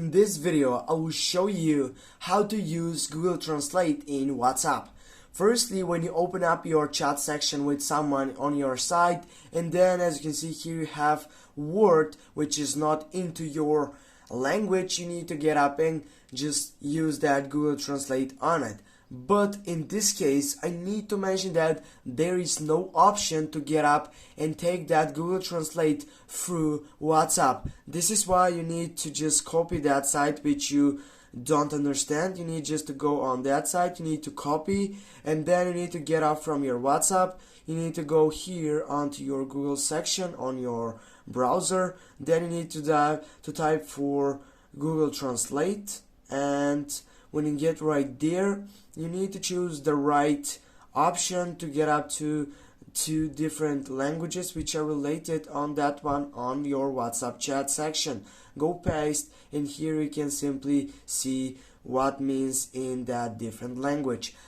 In this video, I will show you how to use Google Translate in WhatsApp. Firstly, when you open up your chat section with someone on your site, and then as you can see here you have word which is not into your language, you need to get up and just use that Google Translate on it. But in this case, I need to mention that there is no option to get up and take that Google Translate through WhatsApp. This is why you need to just copy that site which you don't understand. You need just to go on that site, you need to copy, and then you need to get up from your WhatsApp. You need to go here onto your Google section on your browser. Then you need to type for Google Translate, and when you get right there, you need to choose the right option to get up to two different languages which are related on that one on your WhatsApp chat section. Go paste, and here you can simply see what means in that different language.